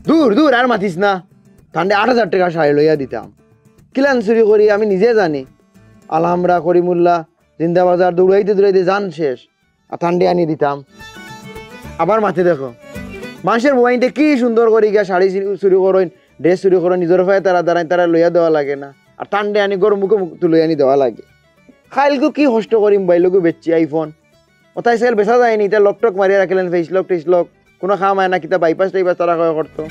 দূর দূর আর মাতিস না, ঠান্ডে 8,000 টাকা শাড়ি লইয়া দিতাম। কিলান চুরি করি আমি নিজে জানি। আলহামরা করিমুল্লাহ জিন্দাবাজার দৌড়াইতে দৌড়াইতে যান শেষ, আর ঠান্ডে আনি দিতাম। আবার মাথে দেখো মানুষের মোবাইলটা কি সুন্দর করি গিয়া শাড়ি চুরি করেন, ড্রেস চুরি করেন, নিজের ফায় তারা দাঁড়ায় তারা লইয়া দেওয়া লাগে না, আর ঠান্ডে আনি গরম মুখে মুখ তুলে আনি দেওয়া লাগে। খাইলকু কি কষ্ট করি মোবাইলকু বেচছি আইফোন ওটাই সেল বেচা যায়নি, এটা লকটক মারিয়া রাখিলেন, ফেস লক টেস লক কোনো খাম হয় না, কিতা বাইপাস টাইপাস তারা কয় করতো।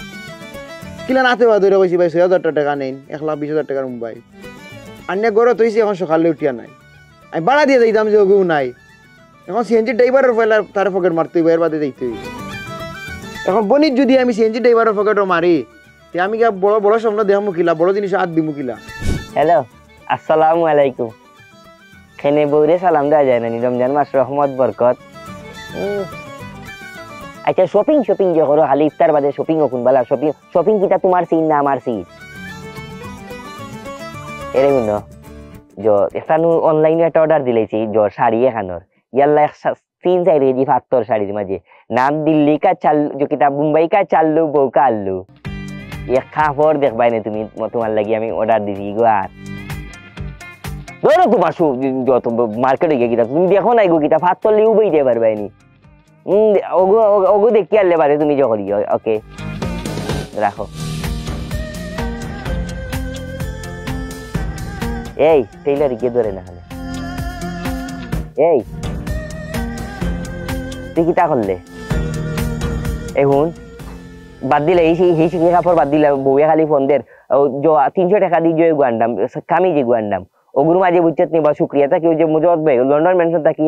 কিলা নাতে বা ধরে কইছি ভাই 6,000 টাকা নেন, 1,20,000 টাকার মোবাইল আনিয়া গড়ে তৈছি, এখন সকালে উঠিয়া নাই। আমি বাড়া দিয়ে যাইতাম যে ওকেও নাই, এখন সিএনজি ড্রাইভারের ফেলার তার পকেট মারতে হইব, এর বাদে যাইতে হইব। এখন বনির যদি আমি সিএনজি ড্রাইভারের পকেটও মারি, আমি বড় বড় স্বপ্ন দেহ মুখিলা, বড় জিনিস হাত দি মুখিলা। হ্যালো, আসসালামু আলাইকুম। খেনে বউরে সালাম দেওয়া যায় না, রমজান মাস রহমত বরকত। আচ্ছা শপিং শপিং যে করো খালি ইফতার বাদে শপিং কোন বালা শপিং শপিং কিটা তোমার সিন না আমার সিন? এরে গুণ जो এখানে অনলাইনে একটা অর্ডার দিলেছি जो শাড়ি এখানোর ইয়াল্লা 3-4 কেজি ফাত্তর শাড়ির মাঝে নাম দিল্লি কা চাল जो কিতা মুম্বাই কা চাল্লু বউ কা আল্লু এক কাপড় দেখবাই না তুমি, তোমার লাগি আমি অর্ডার দিছি গো। আর ধরো তোমার যত মার্কেটে গিয়ে কিতা তুমি দেখো না গো কিতা ফাত্তর লিউ বইতে পারবাই নি। ওগো ওগো দেখি আনলে পারে তুমি যখন ওকে রাখো। এই টেইলার গিয়ে ধরে না হলে এই তুই কি তা করলে এখন বাদ দিলে এই শিখে কাপড় বাদ দিলে বউয়ে খালি ফোন দের 300 টাকা দিয়ে যে গুয়ান্ডাম কামি যে গুয়ান্ডাম ওগুলো মাঝে বুঝছত নি বা শুক্রিয়া থাকি ওই যে মুজত ভাই লন্ডন মেনশন থাকি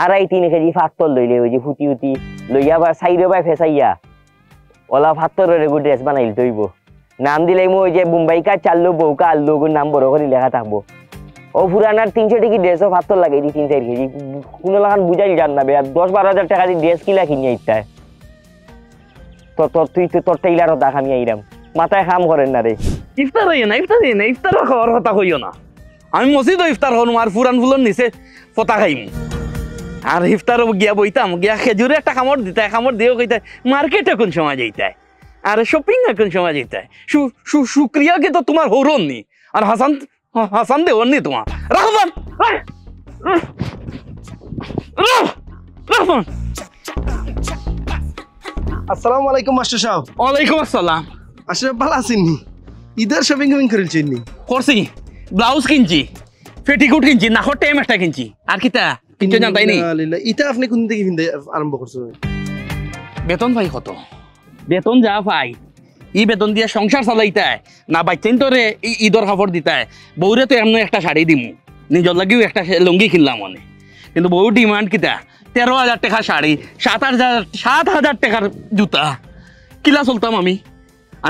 2.5-3 কেজি ফাত্তর লইলে ওই যে ফুটি উটি লইয়া বা সাইডে বাই ফেসাইয়া ওলা ফাত্তরের এগো ড্রেস বানাইল তৈব নাম দিলে ওই যে মুম্বাই কা চাল্লু বউ কা আল্লু ওগুর নাম বড় করে লেখা থাকবো। ও পুরানার 300 টাকি ড্রেসও ফাত্তর লাগে 3-4 কেজি কোনো লাগান বুঝাই যান না বে। আর 10-12 হাজার টাকা দিয়ে ড্রেস কিলা কিনিয়ে ইত্যায় তুই তোর টেইলারও দেখ আমি আইরাম মাথায় কাম করেন না রে। ইফতার হইও না ইফতার হইও না ইফতার খাওয়ার কথা কইও না। আমি মসজিদও ইফতার হন আর ফুরান ফুলন নিচে ফতা খাইম আর ইফতারও গিয়া বইতাম গিয়া খেজুরে একটা কামড় দিতে কামড় দিয়েও কইতায় মার্কেটে কোন সময় যাইতায় আর শপিং এ কোন সময় যাইতায় শুক্রিয়াকে তো তোমার হরন নি আর হাসান দেওয়ার নি তোমার রাখবান রাখবান। আসসালামু আলাইকুম মাস্টার সাহেব। ওয়ালাইকুম আসসালাম। আসলে ভালো আছেন নি? ঈদের শপিং করেছেন নি? করছি, ব্লাউজ কিনছি, পেটিকোট কিনছি, নাকর টাইম একটা কিনছি, আর কিতা কিনছো জানতাই নি। এটা আপনি কোন থেকে কিনতে আরম্ভ করছেন? বেতন পাই কত? বেতন যা পাই ই বেতন দিয়ে সংসার চালাইতায় না বাচ্চাইন তোরে ঈদর কাপড় দিতায়। বউরে তো এমন একটা শাড়ি দিমু, নিজের লাগিও একটা লুঙ্গি কিনলাম মনে, কিন্তু বউ ডিমান্ড কিতা 13,000 টাকা শাড়ি, 7,000 টাকার জুতা, কিলা চলতাম আমি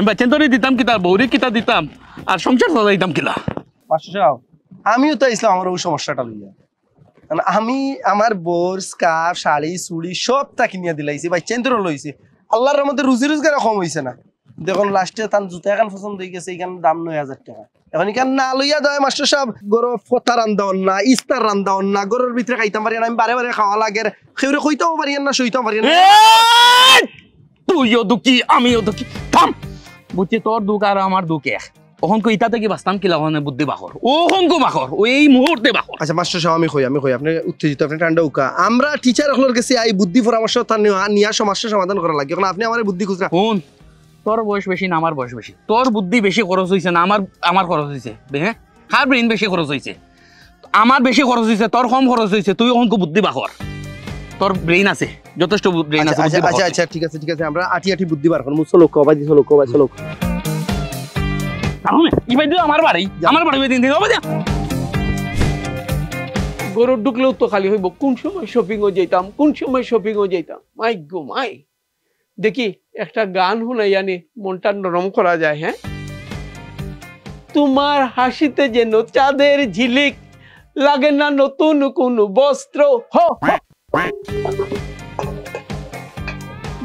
বাচ্চাইন তোরে দিতাম কিতা, বউরে কিতা দিতাম আর সংসার চালাইতাম কিলা। মাস্টার সাহেব আমিও তো ইসলাম আমার ওই সমস্যাটা লইয়া, আমি আমার বোর স্কার্ফ শাড়ি চুড়ি সব তা কিনিয়া দিলাইছি, বাচ্চাইন তোর লইছি, আল্লাহর রহমতে রুজি রোজগার কম হয়েছে না। দেখুন লাস্টে তার জুতা এখন পছন্দ হয়ে গেছে, এখানে দাম 9,000 টাকা। এখন এখানে না লইয়া দেয় মাস্টার সাহেব গরো ফতা রান্ধাও না, ইস্তার রান্ধাও না, গরুর ভিতরে খাইতাম পারি না, আমি বারে বারে খাওয়া লাগে, সেউরে কইতাম পারি না, সইতাম পারি না। তুইও দুঃখী আমিও দুঃখী, থাম বুঝছি তোর দুঃখ আর আমার দুঃখ এক। ওখন কো ইতা থেকে বাস্তাম কিলা ওখানে বুদ্ধি বাখর ওখন কো বাখর ওই মুহূর্তে বাখর। আচ্ছা মাস্টার সাহেব আমি কই আপনি উত্তেজিত, আপনি ঠান্ডা উকা, আমরা টিচার হলোর কাছে এই বুদ্ধি পরামর্শ তার নিয়া সমস্যা সমাধান করা লাগে। এখন আপনি আমার বুদ্ধি খুঁজরা শুন, তোর বয়স বেশি না আমার বয়স বেশি, তোর বুদ্ধি বেশি খরচ হয়েছে না আমার খরচ হয়েছে, হ্যাঁ কার ব্রেইন বেশি খরচ হয়েছে? আমার বেশি খরচ হয়েছে, তোর কম খরচ হয়েছে, তুই ওখন কো বুদ্ধি বাখর, তোর ব্রেইন আছে যথেষ্ট ব্রেইন আছে। আচ্ছা আচ্ছা ঠিক আছে আমরা আটি বুদ্ধি বার করব, চলো কবাই চলো কবাই চলো তাহলে ইবাই দিও আমার বাড়ি দিন হবে যা। গরু ঢুকলেও তো খালি হইব কোন সময় শপিংও যেতাম, মাই গো মাই। দেখি একটা গান শুনাই জানি মনটা নরম করা যায়। হ্যাঁ, তোমার হাসিতে যেন চাঁদের ঝিলিক, লাগে না নতুন কোন বস্ত্র।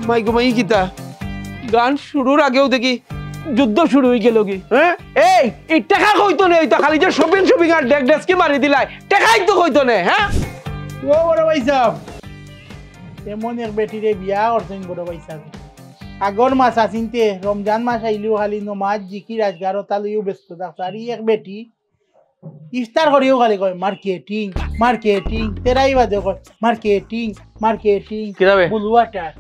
মাই গো মাই, গীতা গান শুরুর আগেও দেখি যুদ্ধ শুরু হয়ে গেল কি হ্যাঁ এই টাকা কইতো না এই তো খালি যে শপিং আর ডেস্কি মারি দিলাই টাকাই তো কইতো না হ্যাঁ ও বড় ভাই সাহেব এমন এক বেটিরে বিয়া করছেন বড় ভাই সাহেব আগর মাস আসিনতে রমজান মাস আইলেও খালি নমাজ জিকির আজগার তালইও ব্যস্ত থাকতো আর এক বেটি ইফতার করিও খালি কয় মার্কেটিং মার্কেটিং তেরাই বাজে কয় মার্কেটিং মার্কেটিং কিরাবে বুলওয়াটার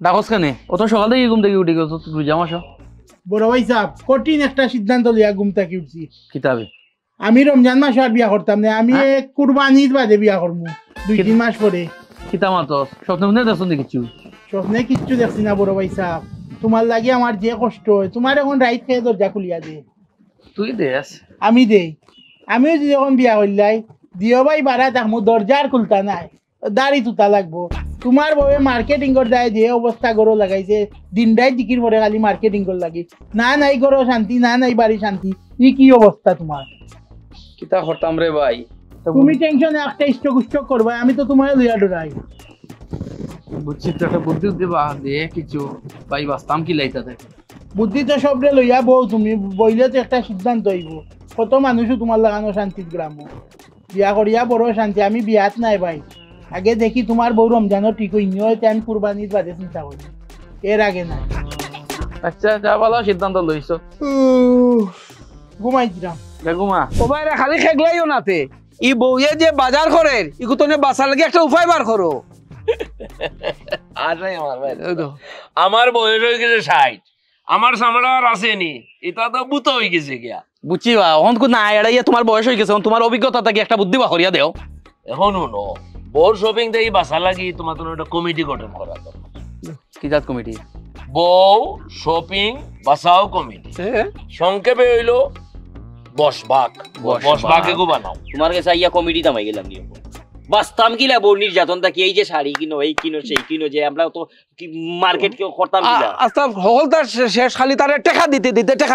ডাকস কানে অত সকাল থেকে ঘুম থেকে উঠে গেছ তুই জামা সব বড় ভাই সাহেব কঠিন একটা সিদ্ধান্ত লিয়া ঘুম থেকে উঠছি কিতাবে আমি রমজান মাস আর বিয়া করতাম না আমি কুরবানির বাদে বিয়া করবো 2-3 মাস পরে কিতা মাতস স্বপ্ন মনে দেখছ কিছু স্বপ্নে কিচ্ছু দেখছি না বড় ভাই সাহেব তোমার লাগে আমার যে কষ্ট হয় তোমার এখন রাইট খেয়ে দরজা খুলিয়া দে তুই দেশ আমি দেই আমিও যদি এখন বিয়া করলাই দিও ভাই বাড়া থাকবো দরজার খুলতা নাই দাড়ি তুতা লাগবো তোমার বউয়ে মার্কেটিং কর দেয় যে অবস্থা গরো লাগাইছে দিন রাত জিকির পরে খালি মার্কেটিং কর লাগি না নাই গরো শান্তি না নাই বাড়ি শান্তি ই কি অবস্থা তোমার কিতা করতাম রে ভাই তুমি টেনশনে একটা স্টক করবা আমি তো তোমার লইয়া ডরাই বুঝছি তো একটা বুদ্ধি দেবা দে কিছু ভাই বাস্তাম কি লাইতা থাকে বুদ্ধি তো সবরে লইয়া বউ তুমি বইলে তো একটা সিদ্ধান্ত হইব কত মানুষও তোমার লাগানো শান্তির গ্রাম বিয়া করিয়া বড় শান্তি আমি বিয়াত নাই ভাই আগে দেখি তোমার বউ রমজানও ঠিক হইনি হয়তো আমি কুরবানির বাদে চিন্তা করি এর আগে না আচ্ছা যা ভালো সিদ্ধান্ত লইছ ঘুমাই দিলাম দেখুমা ও ভাইরা খালি খেগলাইও নাতে ই বউয়ে যে বাজার করে ইগু তো বাঁচার লাগে একটা উপায় বার করো আরে আমার ভাই আমার বয়স হয়ে গেছে 60 আমার সামনে আর আসেনি এটা তো বুত হয়ে গেছে গিয়া বুঝছি বা অন কো না এড়াইয়া তোমার বয়স হয়ে গেছে তোমার অভিজ্ঞতা থেকে একটা বুদ্ধি বা করিয়া দেও এখন শুনো বউ শপিং থেকে বাসা লাগি তোমার তো একটা কমিটি গঠন করা দরকার কি জাত কমিটি বউ শপিং বাসাও কমিটি হ্যাঁ সংক্ষেপে হইলো বসবাক বসবাকে গো বানাও তোমার কাছে আইয়া কমিটি তামাই গেলাম নিয়ম বাস্তাম কিলা বোর নির্যাতন থাকি এই যে শাড়ি কিনো এই কিনো সেই কিনো যে আমরা তো মার্কেট কেউ করতাম কিলা আস্তা হল তার শেষ খালি তারে টাকা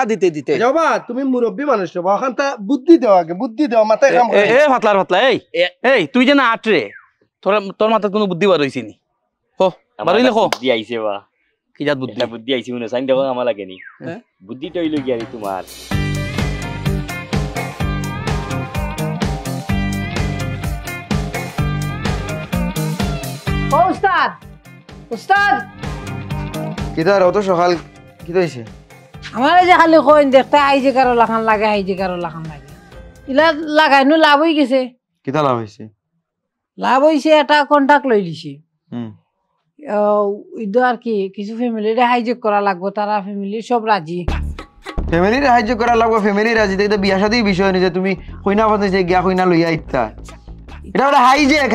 দিতে দিতে যাবা তুমি মুরব্বী মানুষ তো ওখান তা বুদ্ধি দাও আগে বুদ্ধি দাও মাথায় কাম করে এ ফাতলা এই তুই যে না আটরে তোর মাথায় কোনো বুদ্ধি বার হইছে নি হো বারইলে কো বুদ্ধি আইছে বা কি জাত বুদ্ধি এটা বুদ্ধি আইছে মনে সাইন দেখো আমার লাগেনি বুদ্ধিটা হইলো কি আরে তোমার ও উস্তাদ উস্তাদ কিতার অত সকাল কি হইছে আমার এই যে খালি কইন দেখতে আই যে কারো লাখান লাগে আই যে কারো লাখান লাগে ইলা লাগাইনো লাভ হয়ে গেছে কিতা লাভ হইছে লাভ হয়েছে একটা কন্টাক্ট লই লিছি হুম ইদো আর কি কিছু ফ্যামিলির হাইজেক করা লাগবে তারা ফ্যামিলি সব রাজি ফ্যামিলির সাহায্য করা লাগবে ফ্যামিলি রাজি দেখতে বিয়া শাদীর বিষয় নিছে তুমি কইনা পাতে গিয়া কইনা লইয়া ইত্তা এটা একটা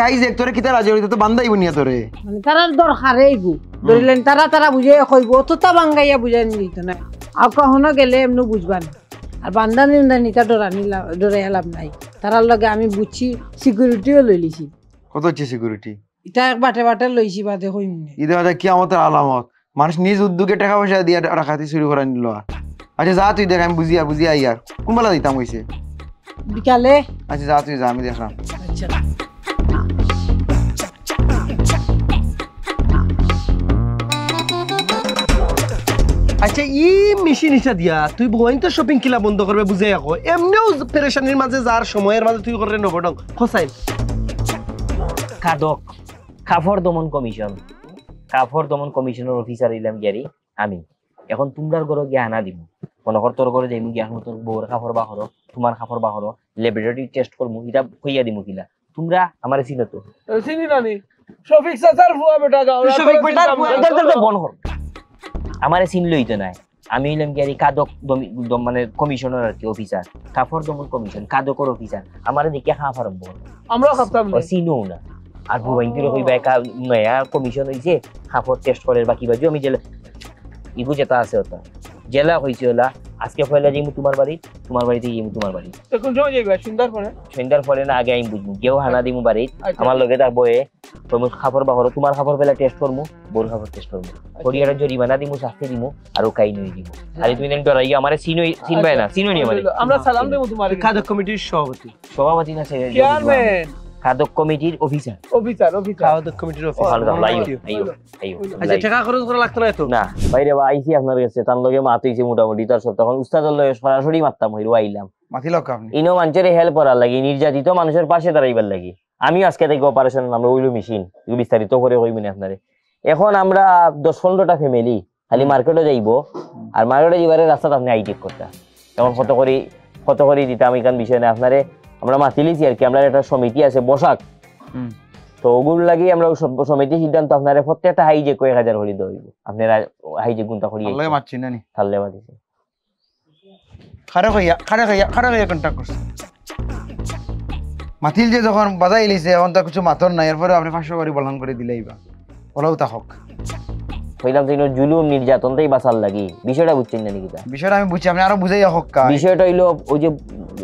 হাইজেক তোরে কিতা রাজি হইতে তো বান্দাইব নিয়া তোরে মানে তারার দরকারে গু ধরিলেন তারা বুঝে কইব অতটা বাঙ্গাইয়া বুঝাই নিত না আর কখনো গেলে এমনি বুঝবা না আর বান্দানি নিতা ডরাই লাভ নাই তারার লগে আমি বুঝছি সিকিউরিটিও লই লিছি কত হচ্ছে সিকিউরিটি এটা বাটে লইছি বাদে কইম না ঈদে বাদে কিয়ামতের আলামত মানুষ নিজ উদ্যোগে টাকা পয়সা দিয়ে রাখাতে শুরু করে নিল আচ্ছা যা তুই দেখ আমি বুঝিয়া ইয়ার কোন বেলা দিতাম হইছে বিকালে আচ্ছা যা তুই যা আমি দেখলাম আচ্ছা আচ্ছা ই মেশিন হিসা দিয়া তুই বইন তো শপিং কিলা বন্ধ করবে বুঝে রাখো এমনিও পেরেশানির মাঝে যার সময়ের মাঝে তুই করে নবডং খসাই খাদক কাপড় দমন কমিশনের অফিসার ইলাম গিয়ারি আমি এখন তোমরার ঘরে গিয়া আনা দিব মনে কর তোর ঘরে যাইমু গিয়া তোর বউর কাপড় বাহর তোমার কাপড় বাহর ল্যাবরেটরি টেস্ট করমু এটা কইয়া দিমু কিলা তোমরা আমারে চিনো তো চিনি নানি শফিক সাসার ফুয়া বেটা যাও শফিক বেটার বন হর আমারে চিনলই তো নাই আমি হইলাম গিয়ারি কাদক মানে কমিশনার আর কি অফিসার কাপড় দমন কমিশন কাদকর অফিসার আমারে দেখিয়া খাওয়া আরম্ভ আমরা খাতাম না চিনো না আর ভুবাইন্তির কইবা একা নয়া কমিশন হইছে কাপড় টেস্ট করে বাকি বাজু আমি জেলা ইগু যেটা আছে ওটা জেলা হইছে ওলা আজকে ফয়লা যাইমু তোমার বাড়িতে যাইমু তোমার বাড়ি কোন সময় যাইবা সন্ধ্যার পরে না আগে আমি বুঝবো কেউ হানা দিমু বাড়িত আমার লগে থাকবো তুমি কাপড় বাহর তোমার কাপড় বেলা টেস্ট করমু বোর কাপড় টেস্ট করমু করিয়ার জরিমানা দিমু শাস্তি দিমু আর কাই নই দিমু আর তুমি দেন ডরাইয়া আমারে চিনবাই না চিনোনি আমারে আমরা সালাম দেবো তোমার খাদক কমিটির সভাপতি না চেয়ারম্যান খাদক কমিটির অফিসার অফিসার অফিসার খাওয়া দাওয়া কমিটির আচ্ছা টাকা খরচ করা লাগতো না এত না বাইরে আইসি আপনার কাছে তার লগে মাত হইছে মোটামুটি তার সব তখন উস্তাদের লগে সরাসরি মারতাম হইলো আইলাম মাথিল আপনি ইনো মানুষের হেল্প করার লাগি নির্যাতিত মানুষের পাশে দাঁড়াইবার লাগি আমি আজকে থেকে অপারেশন আমরা ওইলো মেশিন বিস্তারিত করে কইবেন আপনারে এখন আমরা 10-15টা ফ্যামিলি খালি মার্কেটে যাইবো আর মার্কেটে যাইবারে রাস্তাটা আপনি আইটেক করতাম এখন কত করে দিতাম এখান বিষয় না আপনারে আমরা মাতিলিছি আর কি আমরা একটা সমিতি আছে বসাক তো ওগুলো লাগি আমরা সমিতি সিদ্ধান্ত আপনারা প্রত্যেকটা হাইজে কয়েক হাজার হলি দইব আপনারা হাইজে গুনতা করি আল্লাহ মারছি না নি থাললে বাদিছে খারাপ হইয়া কন্টাক্ট করছে মাতিল যে যখন বাজাই লিছে এখন তো কিছু মাতর নাই এরপরে আপনি 500 করে বলন করে দিলেইবা বলাও তা হক কইলাম তো জুলুম নির্যাতন তাই বাঁচার লাগি বিষয়টা বুঝছেন না নাকি বিষয়টা আমি বুঝছি আপনি আরো বুঝাইয়া হক কা বিষয়টা হইলো ওই যে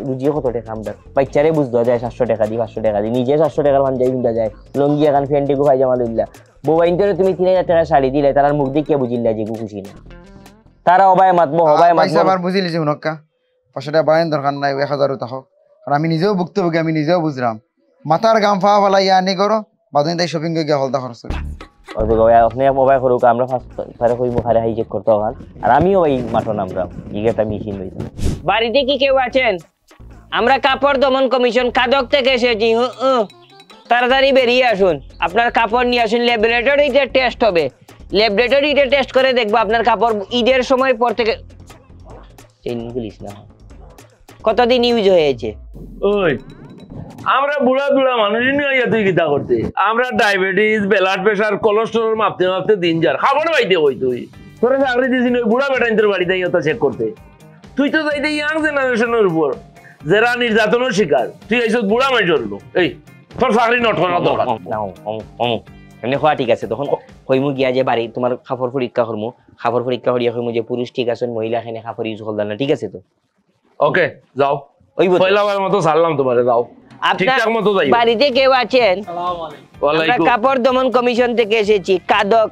রুজি কত টাকা আমরা বাচ্চারে বুঝতে যায় 700 টাকা দি 500 টাকা দি নিজে 700 টাকার ভান যাই কিনতে যায় লঙ্গি এখন ফ্যান্টিকো পায়জামা লইলা বউবাইনরে তুমি 3000 টাকা শাড়ি দিলে তার মুখ দিয়ে কে বুঝিলা যে খুশি না তারা অবায় মাতবো পয়সা আবার বুঝি লিছে হুনকা 500 টাকা বায়ন দরকার নাই 1000 তা হোক আর আমি নিজেও ভুক্তভোগী আমি নিজেও বুঝলাম মাথার গাম ফা ফালাই আনি করো বাদন তাই শপিং করে গিয়ে হলদা খরচ করে ওই গয়া আপনি মোবাইল করুক আমরা ফার্স্ট পারে কই মুখারে হাই চেক করতে হল আর আমিও ওই মাঠন আমরা ইগেটা মেশিন লইতাম বাড়িতে কি কেউ আছেন আমরা কাপড় দমন কমিশন খাদক থেকে এসেছি তাড়াতাড়ি বেরিয়ে আসুন আপনার কাপড় নিয়ে আসুন ল্যাবরেটরিতে টেস্ট হবে ল্যাবরেটরিতে টেস্ট করে দেখবো আপনার কাপড় ঈদের সময় পর থেকে ইংলিশ না কতদিন ইউজ হয়েছে ওই আমরা বুড়া মানুষ নিয়ে তুই গীতা করতে আমরা ডায়াবেটিস ব্লাড প্রেশার কোলেস্টেরল মাপতে মাপতে দিন যার খাবার পাইতে হই তুই তোরা চাকরি দিয়েছিস ওই বুড়া বেটাইন্দের বাড়িতে ইয়তা চেক করতে তুই তো যাইতে ইয়াং জেনারেশনের উপর যারা নির্যাতনের শিকার তুই এইসব বুড়া মাই চললো এই তোর চাকরি নট করা দরকার এমনি হওয়া ঠিক আছে তখন হইমু গিয়া যে বাড়ি তোমার কাপড় পরীক্ষা করমু কাপড় পরীক্ষা করিয়া হইমু যে পুরুষ ঠিক আছেন মহিলা এখানে কাপড় ইউজ করলাম না ঠিক আছে তো ওকে যাও ওই পয়লাবার মতো ছাড়লাম তোমারে যাও ঠিকঠাক মতো যাই বাড়িতে কেউ আছেন আমরা কাপড় দমন কমিশন থেকে এসেছি কাদক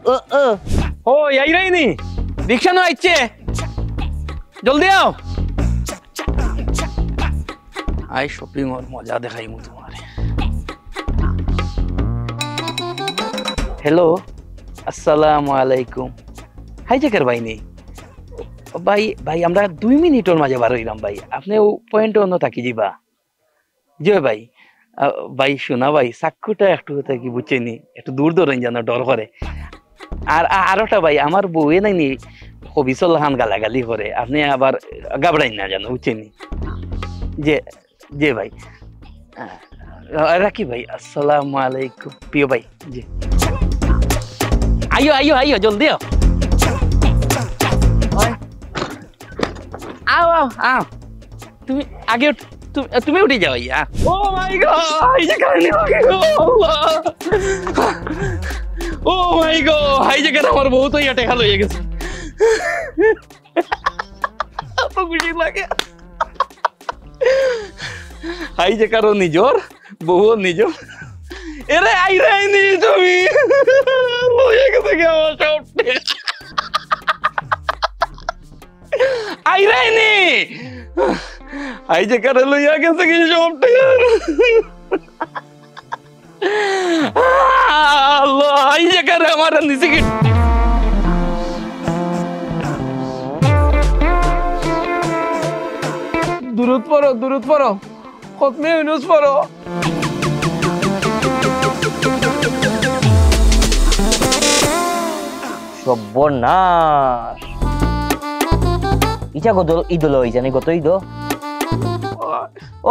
ও এই রাইনি রিকশা নো আইছে জলদি আও আই শপিং ওর মজা দেখাইমু তোমারে হ্যালো আসসালামু আলাইকুম হাই জেকার ভাই নেই ভাই আমরা 2 মিনিটের মাঝে বার হইলাম ভাই আপনি ও পয়েন্ট অন্য থাকি যাবা জয় ভাই শোনা ভাই চাক্ষুটা একটু থাকি বুঝছেনি একটু দূর দূরেন যেন ডর করে আর আরোটা ভাই আমার বউয়ে নাইনি হবিসল হান গালাগালি করে আপনি আবার ঘাবড়াইন না জানো বুঝছেনি যে ভাই রাখি ভাই আসসালামু আলাইকুম প্রিয় ভাই জি আইও জলদি আও তুমি আগে তুমি উঠে যাও ইয়া ও মাই গড এই যে কারণে ও মাই গড এই যে কারণে আমার বউ তো ইয়া টেকা লইয়া গেছে তো খুশি লাগে এই যে কারণ নিজর বউ নিজর এরে আই রাইনি তুমি লইয়া গেছে কি আমার সব আই রাইনি আই যে কারে লইয়া গেছে কি সবটা আল্লাহ আই যে কারে আমার নিচে কি দূরত পড়ো খতমে ইউনুস পড়ো সর্বনাশ ইটা কত ঈদ হইছে নি কত ঈদ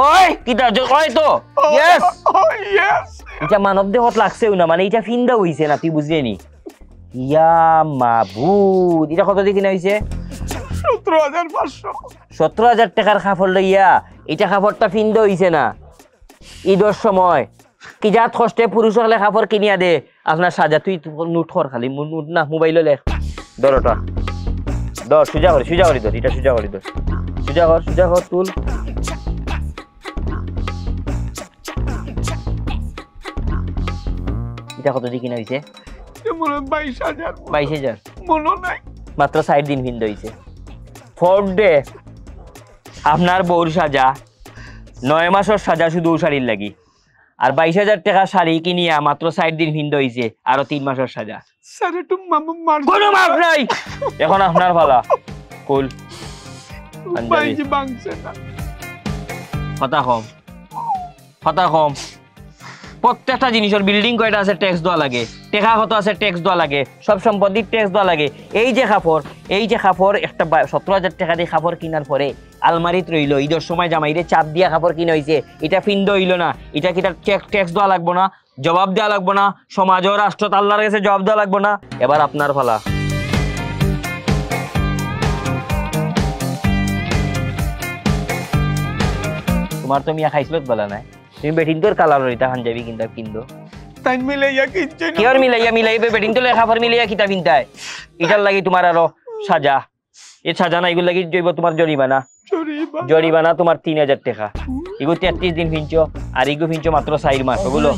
ওই কিটা ওই তো ইয়েস এটা মানব দেহত লাগছেও না মানে এটা ফিন্দা হইছে না তুই বুঝলি নি ইয়া মাবুদ এটা কত দিয়ে কিনা হইছে 17,500 টাকার কাপড় লইয়া এটা কাপড়টা ফিন্দা হইছে না ঈদের সময় কি যাত কষ্টে পুরুষ হলে কাপড় কিনিয়া দে আপনার সাজা তুই নোট কর খালি নোট না মোবাইল লেখ ধরটা ধর সুজা করি ধর এটা সুজা কর তুল এটা কত দিয়ে কিনা হইছে 22,000 মনো নাই মাত্র 60 দিন ভিন্ন হইছে 4 ডে আপনার বউর সাজা 9 মাসের সাজা শুধু শাড়ির লাগি আর 22,000 টাকা শাড়ি কিনিয়া মাত্র 60 দিন ভিন্দ হইছে আরো 3 মাসের সাজা স্যার একটু মার কোনো মাপ নাই এখন আপনার পালা কুল বাইজি বাংছে না কথা কম প্রত্যেকটা জিনিসের বিল্ডিং কয়টা আছে ট্যাক্স দেওয়া লাগে টাকা কত আছে ট্যাক্স দেওয়া লাগে সব সম্পত্তির ট্যাক্স দেওয়া লাগে এই যে কাপড় একটা 17,000 টাকা দিয়ে কাপড় কেনার পরে আলমারিত রইল ঈদের সময় জামাইরে চাপ দিয়া কাপড় কিনা হয়েছে এটা ফিন্দ হইল না এটা কি তার ট্যাক্স দেওয়া লাগবো না জবাব দেওয়া লাগবো না সমাজ ও রাষ্ট্র আল্লাহর কাছে জবাব দেওয়া লাগবো না এবার আপনার ফালা তোমার তো মিয়া খাইছিল বলা নাই তুমি বেটিন তোর কালার এটা খান যাবি কিন্তু তাই মিলাইয়া কিনছে না কিয়র মিলাইবে বেটিন তো লেখাপড় মিলাইয়া কিতা কিনতায় এটার লাগি তোমার আরো সাজা এই সাজা না এগুলো লাগি জৈব তোমার জরিমানা তোমার 3,000 টাকা এগুলো 33 দিন ফিনছো আর এগুলো ফিনছো মাত্র 4 মাস ওগুলো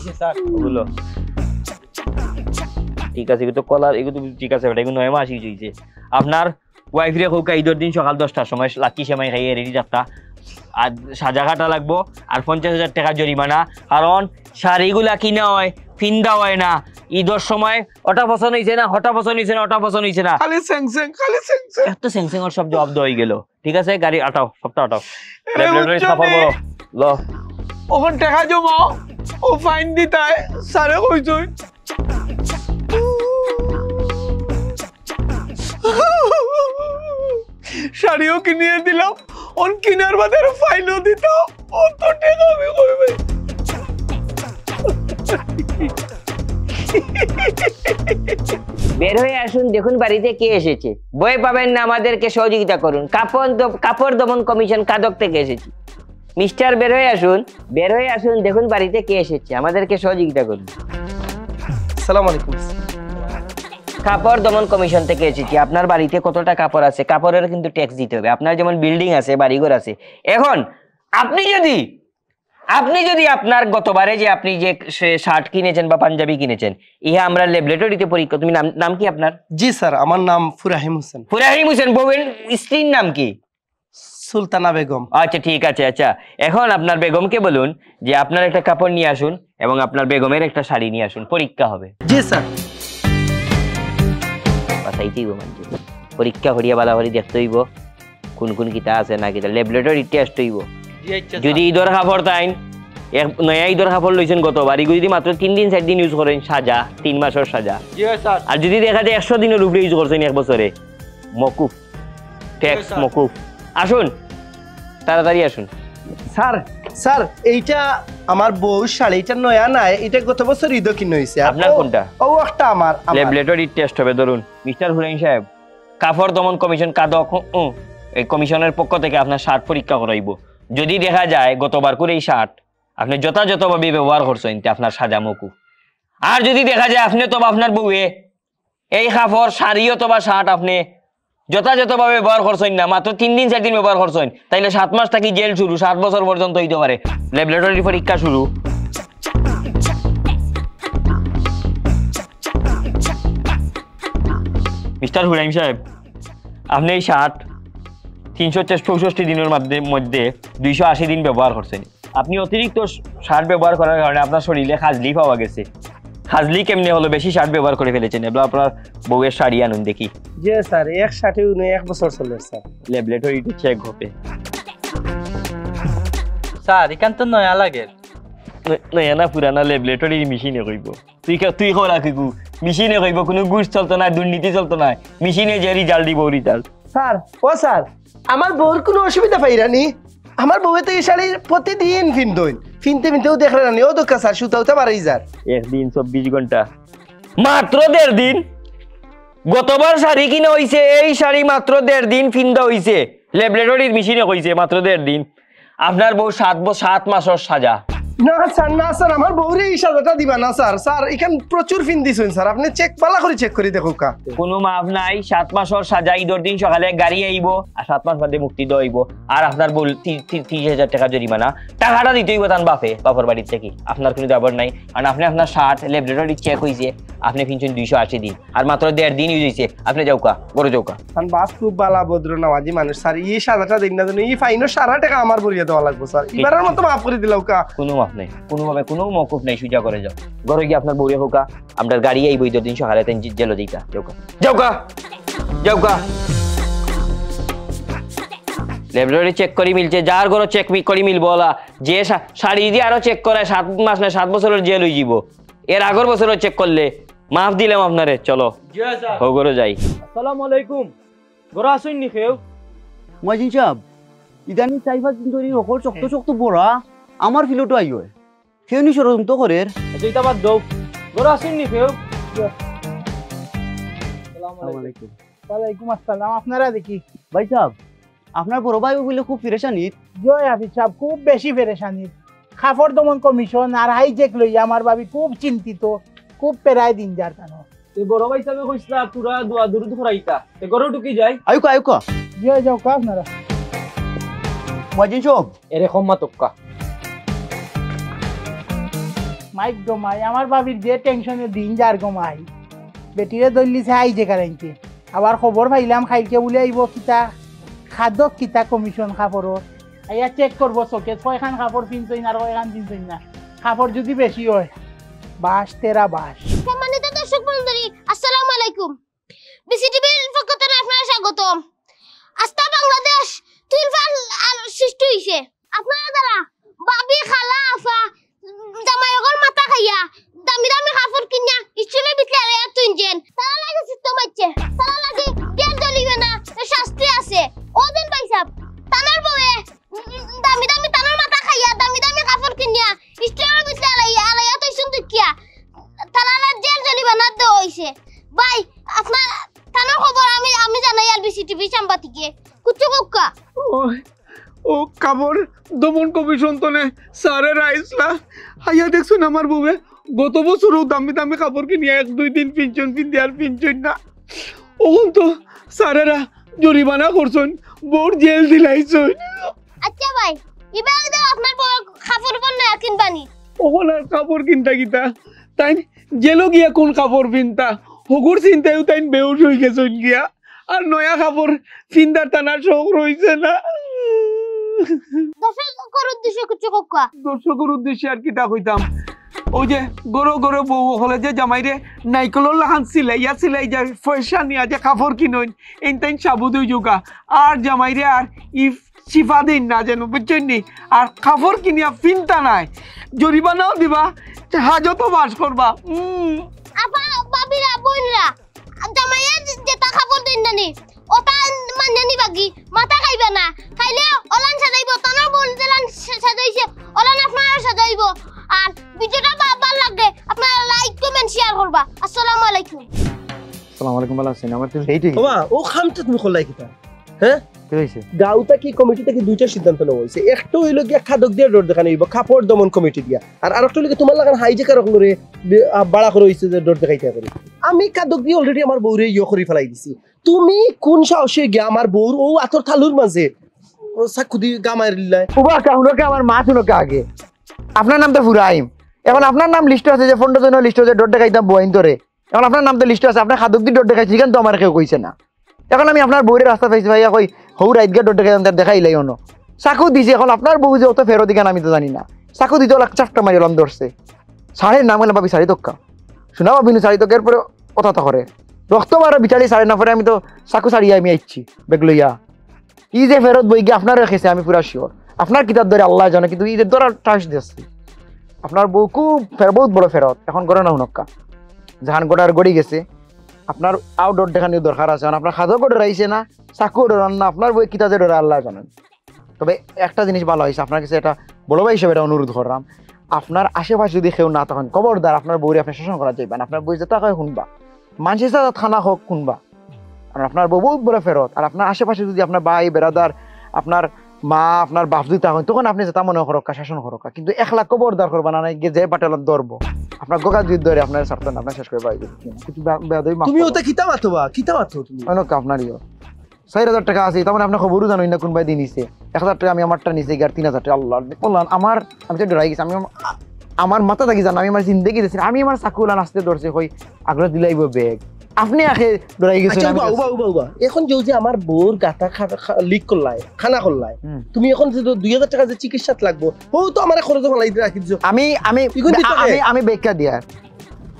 ঠিক আছে এগুলো তো কলার এগুলো ঠিক আছে বেটা এগুলো 9 মাস হইছে আপনার ওয়াইফ রে হোক ঈদের দিন সকাল 10টার সময় লাকি সেমাই খাইয়ে রেডি যাত্রা আর সাজা কাটা লাগবো আর 50,000 টাকা জরিমানা কারণ শাড়িগুলা কিনা হয় ফিন্দা হয় না ঈদের সময় ওটা পছন্দ হয়েছে না খালি স্যাংস্যাং এত স্যাংস্যাং ওর সব জবাব হয়ে গেল ঠিক আছে গাড়ি আটাও সবটা আটাও ল ওখান টাকা জমাও ও ফাইন দিতায় স্যারে কইছই শাড়িও কিনিয়ে দিলাম ওন কিনার বাদে ফাইনও দিত ও তো টাকা আমি কইবে বের হয়ে আসুন দেখুন বাড়িতে কে এসেছে বই পাবেন না আমাদেরকে সহযোগিতা করুন কাপড় দমন কমিশন কাদক থেকে এসেছি মিস্টার বের হয়ে আসুন দেখুন বাড়িতে কে এসেছে আমাদেরকে সহযোগিতা করুন আসসালামু আলাইকুম কাপড় দমন কমিশন থেকে এসেছি আপনার বাড়িতে কতটা কাপড় আছে কাপড়ের কিন্তু ট্যাক্স দিতে হবে আপনার যেমন বিল্ডিং আছে বাড়িঘর আছে এখন আপনি যদি আপনার গতবারে যে আপনি যে শার্ট কিনেছেন বা পাঞ্জাবি কিনেছেন ইহা আমরা ল্যাবরেটরিতে পরীক্ষা তুমি নাম কি আপনার জি স্যার আমার নাম ফুরাহিম হোসেন বউয়ের স্ত্রীর নাম কি সুলতানা বেগম আচ্ছা ঠিক আছে আচ্ছা এখন আপনার বেগমকে বলুন যে আপনার একটা কাপড় নিয়ে আসুন এবং আপনার বেগমের একটা শাড়ি নিয়ে আসুন পরীক্ষা হবে জি স্যার পরীক্ষা করিয়া বালাবাড়ি দেখতে হইব কোন কিতা আছে না কিতা ল্যাবরেটরি টেস্ট হইব যদি ঈদের কাপড় তাইন নয়া ঈদের কাপড় লইছেন গতবার এগুলো যদি মাত্র 3 দিন 4 দিন ইউজ করেন সাজা 3 মাসের সাজা আর যদি দেখা যায় 100 দিনের উপরে ইউজ করছেন এক বছরে মকুফ ট্যাক্স মকুফ আসুন তাড়াতাড়ি আসুন স্যার এইটা আমার বউ শাড়ি এটা নয়া নাই এটা গত বছর ঈদ কিনে হইছে আপনার কোনটা ও একটা আমার ল্যাবরেটরি টেস্ট হবে ধরুন মিস্টার হুরাইন সাহেব কাপড় দমন কমিশন কাদক এই কমিশনের পক্ষ থেকে আপনার শার্ট পরীক্ষা করাইব যদি দেখা যায় গতবার করে এই শার্ট আপনি যথাযথভাবে ব্যবহার করছেন আপনার সাজা মকুফ আর যদি দেখা যায় আপনি তো আপনার বউয়ে এই কাপড় শাড়ি অথবা শার্ট আপনি যথাযথভাবে ব্যবহার করছেন না মাত্র 3 দিন 4 দিন ব্যবহার করছেন তাইলে 7 মাস থেকে জেল শুরু 7 বছর পর্যন্ত হইতে পারে ল্যাবরেটরি পরীক্ষা শুরু মিস্টার হুরাইম সাহেব আপনি এই শার্ট 364 দিনের মধ্যে 280 দিন ব্যবহার করছেন আপনি অতিরিক্ত শার্ট ব্যবহার করার কারণে আপনার শরীরে খাজলি পাওয়া গেছে খাজলি কেমনে হলো বেশি শার্ট ব্যবহার করে ফেলেছেন এবার আপনার বউয়ের শাড়ি আনুন দেখি জি স্যার এক শার্টে 1 বছর চলে স্যার ল্যাবরেটরি চেক হবে স্যার এখান তো নয়া লাগে নয়া না পুরানা ল্যাবরেটরি মেশিনে কইব তুই করা কিগু মেশিনে কইব কোনো গুছ চলতো না দুর্নীতি চলতো না মেশিনে যে রিজাল্ট দিব রিজাল্ট স্যার আমার বউর কোনো অসুবিধা পাইরানি আমার বউয়ে তো এই শাড়ি প্রতিদিন ফিনতেও দেখলে না ও দোকা স্যার সুতাওতে পারাই যার একদিন 24 ঘন্টা মাত্র 1.5 দিন গতবার শাড়ি কিনা হইছে এই শাড়ি মাত্র 1.5 দিন ফিন্দা হইছে ল্যাবরেটরির মেশিনে কইছে মাত্র 1.5 দিন আপনার বউ 7 মাসের সাজা না স্যার আমার বউরে এই সাজাটা দিবা না স্যার এখান প্রচুর ফিন দিছেন স্যার আপনি চেক করে দেখো কা কোনো মাপ নাই 7 মাসের সাজা ঈদের দিন সকালে গাড়ি আইব আর 7 মাস বাদে মুক্তি দেব আর আপনার বল 30,000 টাকা জরিমানা টাকাটা দিতে হইব তান বাপের বাড়ির থেকে আপনার কোনো দাবর নাই কারণ আপনি আপনার শার্ট ল্যাবরেটরি চেক হইছে আপনি ফিনছেন 280 দিন আর মাত্র 1.5 দিন ইউজ হইছে আপনি যাওকা বড় যাওকা কারণ বাস খুব বালা ভদ্র নামাজি মানুষ স্যার এই সাজাটা দিন না এই ফাইনের সারা টাকা আমার বরিয়া দেওয়া লাগবে স্যার এবারের মতো মাফ করে দিলাও কা কোনো মাফ নেই, কোনোভাবে কোনো মকুফ নেই, সুজা করে যাও ঘরে গিয়ে আপনার বউরে হোকা, আপনার গাড়ি এই বই দিন সকালে তেন জেলো দিতা যাওকা যাওকা যাওকা ল্যাবরেটরি চেক করি মিলছে, যার ঘরে চেক করি মিলবো ওলা, যে শাড়ি দিয়ে আরো চেক করে 7 মাস না 7 বছরের জেল হয়ে যাব, এর আগের বছরও চেক করলে মাফ দিলাম আপনারে। চলো হো ঘরে যাই। আসসালামু আলাইকুম, ঘরে আসুন নি কেউ? মহাজিন সাহেব, ইদানিং 4-5 দিন ধরে রকর শক্ত পড়া আমার ফিলোটো আইও কেউ নি সরম তো করে যেটা বাদ দাও, ঘরে আসুন নি কেউ? আসসালামু আলাইকুম। ওয়ালাইকুম আসসালাম। আপনারা দেখি ভাই সাহেব, আপনার বড় ভাই বলে খুব ফিরেশানিত। জয় হাফিজ সাহেব, খুব বেশি পেরেশানি। খাফর দমন কমিশন আর হাইজেক লইয়া আমার ভাবি খুব চিন্তিত, খুব পেরায় দিন যার কেন। এই বড় ভাই সাহেব কইছলা তোরা দোয়া দরুদ করাইতা, এ ঘরে ঢুকি যাই। আয়ুকা জয় যাও কা আপনারা। মহাজিন সাহেব, এরকম মাতক্কা মাইক গমাই আমার ভাবির যে টেনশনে দিন যার গমাই, বেটিরে দলিছে হাইজেক আইনতে। আবার খবর পাইলাম খাইকে বলে আইব কিতা খাদ্য কিতা কমিশন খাফরর আইয়া চেক করবো চোখে 6খান কাপড় পিনছই আর 6খান পিনছই না। কাপড় যদি বেশি হয় 22-23 সম্মানিত দর্শক মণ্ডলী, আসসালামু আলাইকুম। বিসিটিভির পক্ষ থেকে আপনারা স্বাগতম। আস্থা বাংলাদেশ তুলফান আর সৃষ্টি হইছে আপনারা দ্বারা বাবি খালা আফা জামাইগর মাথা খাইয়া দামি দামি কাপড় কিনা স্কুলের ভিতরে আরে তুইনজেন তারা লাগে চিত্ত বাচ্চা, তারা লাগে তেল জ্বলিবে না, শাস্তি আছে। ওদিন পাইছাব তানার বউয়ে দামি দামি তানার মাথা খাইয়া দামি দামি কাপড় কিনিয়া স্কুলের ভিতরে আলাইয়া তুইছুন দুকিয়া তারা জেল জ্বলিবে না দেওয়া হইছে। ভাই আপনার তানার খবর আমি জানাই আর বিসিটিভি সাংবাদিকে কুচু কুক্কা ও কাপড় দমন কমিশন তনে স্যারের আইসলা হাইয়া দেখছুন আমার বউয়ে গত বছরও দামি দামি কাপড় কিনিয়া 1-2 দিন পিনছন পিনতে আর পিনছন না। ওখন তো স্যারেরা জরিমানা করছন, বোর জেল দিলাইছন। আচ্ছা ভাই এবার দাও আপনার বড় কাপড় বন্যা কিনবানি। ওখন আর কাপড় কিনতা কিতা তাই জেলো গিয়া কোন কাপড় পিনতা হগুর চিন্তায়ও তাই বেউস হয়ে গেছন গিয়া, আর নয়া কাপড় পিন্দার টানার শখ রয়েছে না। দর্শকের উদ্দেশ্যে কুচু কুক্কা দর্শকের উদ্দেশ্যে আর কিতা কইতাম, ওই যে গরো গরো বউ হলে যে জামাইরে নাইকলর লাহান সিলাই যে পয়সা নিয়া যে কাপড় কিনইন এনতাইন সাবুদ হই যোগা, আর জামাইরে আর ইফ শিফা দিন না যেন বুঝছেন নি, আর কাপড় কিনিয়া পিনতা নাই জরিমানাও দিবা, হাজতও বাস করবা। আপা বাবিরা বইনরা জামাইয়া যেটা কাপড় দিন নানি ওটা মানে নিবাগি মাথা খাইবে না, খাইলে ওলান সাজাইব তানার বোন জেলান সাজাইছে ওলান আপনারা সাজাইব। আর ভিডিওটা ভালো লাগলে আপনারা লাইক কমেন্ট শেয়ার করবা। আসসালামু আলাইকুম। আসসালামু আলাইকুম, ভালো আছেন? আমার তো সেইটাই বাবা ও খামটা তুমি খোলাই কিতা হ্যাঁ কি হইছে? গাঁওটা কি কমিটি থেকে দুইটা সিদ্ধান্ত নেওয়া হয়েছে, একটা হইলো গিয়া খাদক দিয়ে ডোর দেখানো হইব কাপড় দমন কমিটি দিয়া, আর আরেকটা হইলো তোমার লাগান হাইজেকার করে বাড়া করে হইছে যে ডোর দেখাইতে পারি। আমি খাদক দিয়ে অলরেডি আমার বউরে করে ফেলাই দিছি, তুমি কোন সাহসে গিয়া আমার বউর ও আতর থালুর মাঝে সাক্ষু দিয়ে গামায়ের লিলায়। উবা কাহুনকে আমার মা শুনকে আগে আপনার নাম তো ফুরাইম, এখন আপনার নাম লিস্ট আছে যে 15 জনের লিস্ট আছে ডোর দেখাইতাম বইন ধরে, এখন আপনার নাম তো লিস্ট আছে, আপনার খাদক দিয়ে ডোর দেখাইছি কিন্তু আমার কেউ কইছে না। এখন আমি আপনার বউরে রাস্তা পাইছি ভাইয়া কই হৌ রাইত গিয়ে ডোর দেখাইতাম তার দেখাইলাই অন্য চাকু দিছে, এখন আপনার বউ যে অত ফেরত দিকেন আমি তো জানি না, চাকু দিতে ওলা চাপটা মারিলাম ধরছে, শাড়ির নাম গেলে ভাবি শাড়ি তক্কা শোনা ভাবিনি শাড়ি তকের পরে কথা করে রক্ত মারা বিচারি শাড়ি না পরে আমি তো চাকু ছাড়িয়ে আমি আইছি বেগ লইয়া। ই যে ফেরত বই গিয়ে আপনার রেখেছে আমি পুরা শিওর, আপনার কিতাব ধরে আল্লাহ জানে, কিন্তু ঈদের ধরা ট্রাস দিয়েছি আপনার বউ খুব বহুত বড় ফেরত, এখন করে না হুনক্কা জাহান গোটার গড়ি গেছে, আপনার আউটডোর দেখানোর দরকার আছে, আপনার খাদক ডর আইছে না চাকু ডরান না, আপনার বই কিতাব যে ডরে আল্লাহ জানেন। তবে একটা জিনিস ভালো হয়েছে, আপনার কাছে এটা বড় ভাই হিসেবে এটা অনুরোধ করলাম, আপনার আশেপাশে যদি কেউ না তখন খবরদার আপনার বউরে আপনি শাসন করা যাইবেন, আপনার বই যেটা কয় শুনবা, মানুষের সাথে থানা হোক শুনবা, আর আপনার বউ বহুত বড় ফেরত, আর আপনার আশেপাশে যদি আপনার ভাই বেড়াদার আপনার মা আপনার বাপ যদি তখন তখন আপনি যেটা মনে করকা শাসন করকা, কিন্তু 1 লাখ খবরদার করবা না যে পাটেল ধরবো আপনার গোগা যদি ধরে আপনার স্বার্থ না আপনার শেষ করে পাই তুমি ওটা কিতা মাতো তুমি অনেক আপনারই 4,000 টাকা আছে, তেমন আপনার খবরও জানোই না কোন ভাই দিন নিছে 1,000 টাকা আমি আমারটা নিচে আর 3,000 টাকা আল্লাহ বললাম আমার আমি তো ডরাই গেছি, আমি আমার মাথা থাকি জানো আমি আমার জিন্দগি দিয়েছি, আমি আমার চাকুলা নাচতে ধরছে কই আগ্রহ দিলাইব ব্যাগ আপনি আগে ডরাই গেছেন আচ্ছা আমি উবা উবা উবা উবা এখন যে আমার বোর গাতা লিক করলাই খানা করলাই তুমি এখন যে 2000 টাকা যে চিকিৎসাত লাগবো ও তো আমার খরচ ফলাই রাখি দিছো আমি আমি ইগুন দিতে আমি কে? আমি ব্যাখ্যা দিয়ার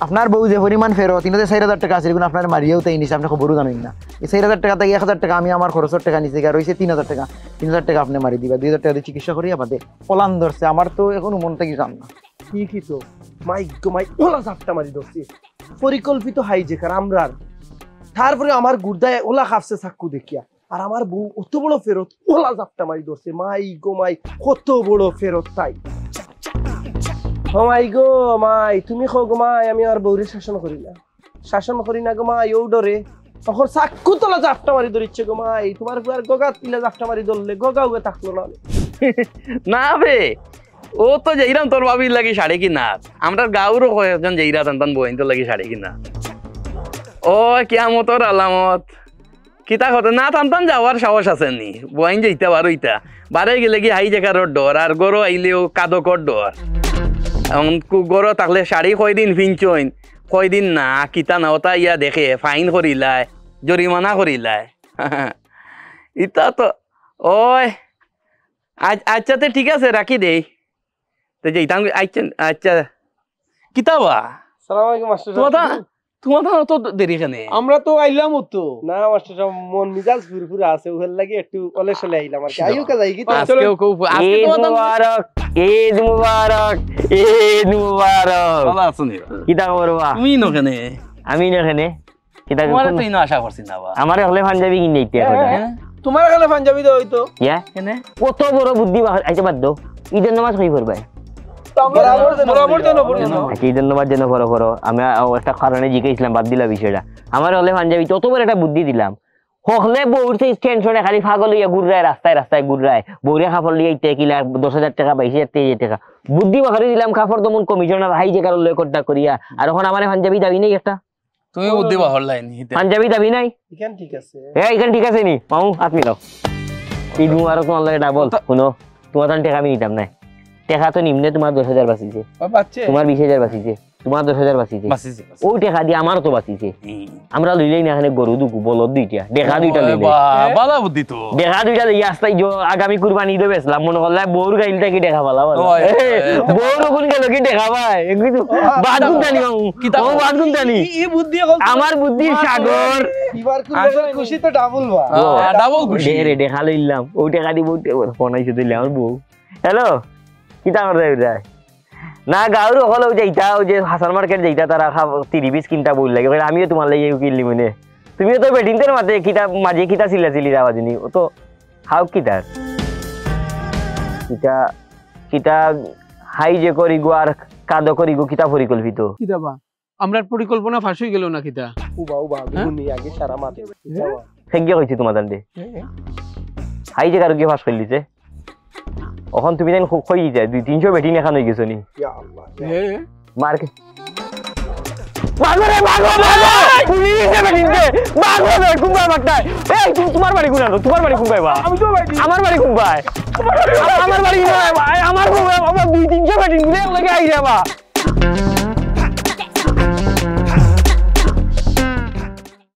আপনার বউ যে পরিমাণ ফেরত 3000 টাকা আছে এগুলো আপনার মারিয়েও তাই নিছে আপনি খবরও জানেন না এই 4000 টাকা থেকে 1000 টাকা আমি আমার খরচের টাকা নিছি আর হইছে 3000 টাকা 3000 টাকা আপনি মারি দিবা 2000 টাকা দিয়ে চিকিৎসা করিয়া বাদে পলান ধরছে আমার তো এখন মন থেকে জান না কি তো মাই গো মাই ওলা জাপটা মারি দছি পরিকল্পিত হাইজেকার আমরার তারপরে আমার গুর্দায় ওলা খাপছে চাক্কু দেখিয়া আর আমার বউ অত বড় ফেরত ওলা জাপটা মারি দছে মাই গো মাই কত বড় ফেরত তাই ও মাই গো মাই তুমি কো গো মাই আমি আর বউরে শাসন করি না গো মাই ও ডরে তখন চাক্কু তোলা জাপটা মারি ধরিচ্ছে গো মাই তোমার আর গগা তিলা জাপটা মারি ধরলে গগা উগে থাকলো না না বে ও তো যেইরাম তোর ভাবির লাগি শাড়ি কিনা আমরা গাঁওরও কয়েকজন যেইরা তান বইন তো লাগি শাড়ি কিনা ও কিয়ামতর আলামত কিতা কথা না টান যাওয়ার সাহস আছে নি বইন যেইতা বারো ইতা বারে গেলে কি হাই জায়গার ডর আর গরো আইলেও কাদকর ডর গরো থাকলে শাড়ি কয়দিন ফিনচইন কয়দিন না কিতা না ওটা ইয়া দেখে ফাইন করিলায় জরিমানা করিলায় ইতা তো ওই আচ্ছা তো ঠিক আছে রাখি দেই তো যেইতাম আচ্ছা কিতাবা সালাম আলাইকুম মাস্টার তোমার তো দেরি কেন আমরা তো আইলাম তো না মাস্টার সাহেব মন মিজাজ ফুরফুরে আছে ওখান লাগে একটু কলে চলে আইলাম আর কি আইও কা যাই কি আজকেও খুব আজকে ঈদ তোমার মুবারক ঈদ মুবারক ঈদ মুবারক ভালো আছো নি কিতা খবর বা তুমি নকেনে আমি না এখানে কিতা তোমার তো ইনো আশা করছি না বা আমার হলে পাঞ্জাবি কিনে দিতে এখন তোমার এখানে পাঞ্জাবি দে হইতো ইয়া কেনে কত বড় বুদ্ধি আইতে বাদ দাও ঈদের নামাজ কই করবে বরাবর যেন আচ্ছা ঈদের নামাজ যেন করো আমি একটা কারণে জিজ্ঞেসলাম বাদ দিলা বিষয়টা আমার হলে পাঞ্জাবি তত বড় একটা বুদ্ধি দিলাম হকলে বউর সেই টেনশনে খালি পাগল হইয়া ঘুরায় রাস্তায় ঘুরায় বউরে কাপড় লিয়ে ইতে কিলা 10,000 টাকা 22,000 23,000 টাকা বুদ্ধি বাহারি দিলাম কাপড় দমন কমিশনার হাই যে কারণ লয় কন্টাক্ট করিয়া আর এখন আমার পাঞ্জাবি দাবি নাই একটা তুমি বুদ্ধি বাহর লাইন পাঞ্জাবি দাবি নাই এখান ঠিক আছে এখান ঠিক আছে নি পাও হাত মিলাও ঈদ মুবারক তোমার লাগে ডাবল শুনো তোমার টাকা আমি নিতাম না টাকা তো নিম্নে তোমার 10,000 বাঁচিছে তোমার 20,000 বাঁচিছে তোমার 10,000 বাঁচিছে ওই টাকা দিয়ে আমারও তো বাঁচিছে আমরা লইলেই না এখানে গরু দুকু বলদ দুইটা দেখা দুইটা লইলে বালা বুদ্ধি তো দেখা দুইটা লই আসতাই আগামী কুরবানি ঈদে বেচলাম মনে করলে বউর গাইলটা কি দেখা পালা বউর কোন গেল কি দেখা পায় কিন্তু বাদ গুনতানি ও বাদ গুনতানি এই বুদ্ধি আমার বুদ্ধি সাগর এবার খুশি তো ডাবল বা ডাবল খুশি রে দেখা লইলাম ওই টাকা দি বউ ফোনাইছে দিলে আমার বউ হ্যালো কিতা করে যায় না গাঁর হলেও যাইতা ওই যে হাসান মার্কেট যাইতা তারা 30-20 কিনতা বই লাগে আমিও তোমার লাগে কিনলি মনে তুমিও তো বেটিংদের মাঝে কিতা মাঝে কিতা চিল্লি যাওয়া জিনি ও তো হাও কিতার কিতা কিতা হাই যে করি গো আর কাদো করি গো কিতা পরিকল্পিত কিতাবা আমরা পরিকল্পনা ফাঁস হয়ে গেল না কিতা উবা গুনি আগে সারা মাতে সেগে কইছি তোমার দান্ডে হাই যে কারো কি ফাঁস করে দিছে এখন তুমি দেন কই যায় 200-300 বেটিং এখান হয়ে গেছো নি ইয়া আল্লাহ মার্কে বাগরে পুলিশে বেটিং দে বাগরে কুম্বা বাগটা এই তোমার বাড়ি কোন আলো তোমার বাড়ি কুম্বাই বা আমি তো বাড়ি আমার বাড়ি কুম্বাই আমার বাড়ি নয় আমার 200-300 বেটিং দিলে লাগে আই যাবা